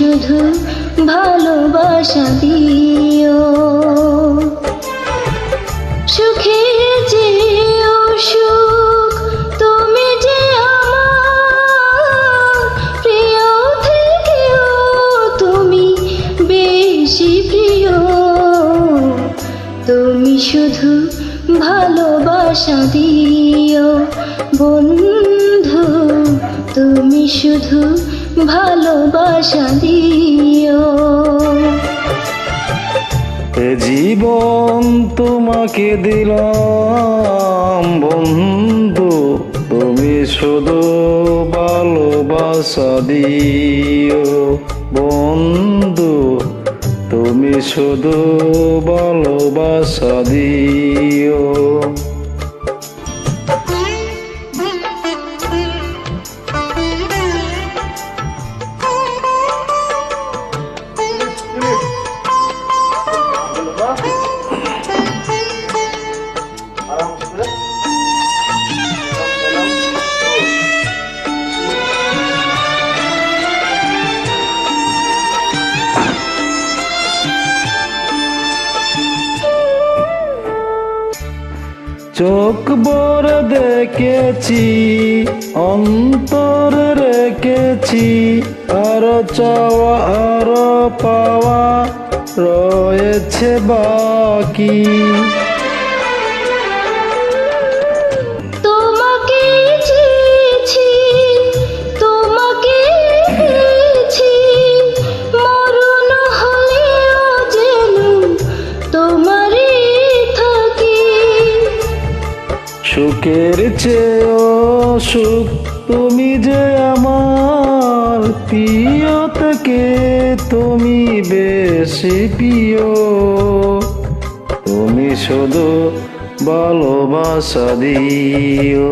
শুধু ভালোবাসা দিও। সুখের চেয়েও সুখ তুমি যে আমার, প্রিয় থেকেও তুমি বেশি প্রিয়। তুমি শুধু ভালোবাসা দিও বন্ধু, তুমি শুধু ভালোবাসা দিও। এ জীবন তোমাকে দিলাম বন্ধু, তুমি শুধু ভালোবাসা দিও বন্ধু, তুমি শুধু ভালোবাসা দিও। চোখ ভরে দেখেছি, অন্তর রেখেছি, আরো চাওয়া আরো পাওয়া রয়েছে বাকি। তোমাকে চেয়েছি, তোমাকে পেয়েছি, মরণ হলেও যেন তোমারই থাকি। সুখের চেয়েও সুখ তুমি যে আমার, প্রিয় থেকে তুমি বেশি প্রিয়। তুমি শুধু ভালোবাসা দিও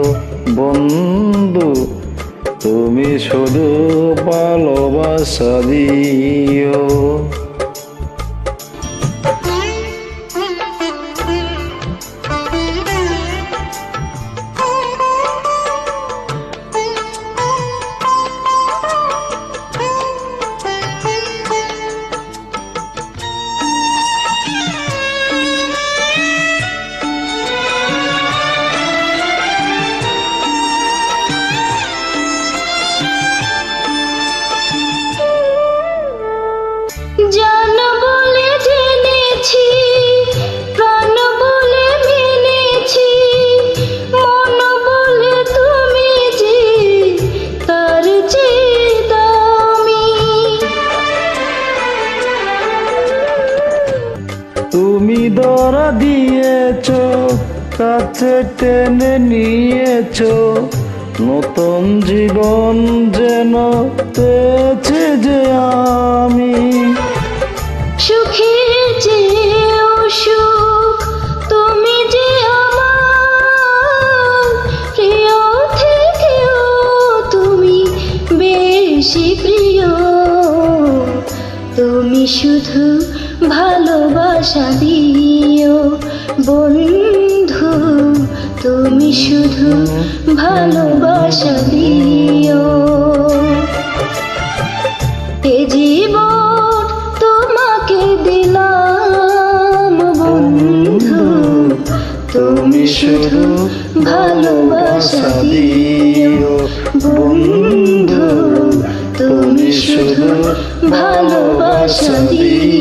বন্ধু, তুমি শুধু ভালোবাসা দিও। জান বলে জেনেছি, প্রাণ বলে মেনেছি, মন বলে তুমি যে তার চেয়ে দামি। তুমি ধরা দিয়েছ, কাছে টেনে নিয়েছ, নতুন জীবন যেন পেয়েছে যে আমি। সুখের চেয়েও সুখ তুমি যে আমার, প্রিয় থেকেও তুমি বেশি প্রিয়। তুমি শুধু ভালোবাসা দিও বন্ধু, তুমি শুধু ভালোবাসা দিও। এ জীবন তোমাকে দিলাম বন্ধু, তুমি শুধু ভালোবাসা দিও বন্ধু, তুমি শুধু ভালোবাসা দিও।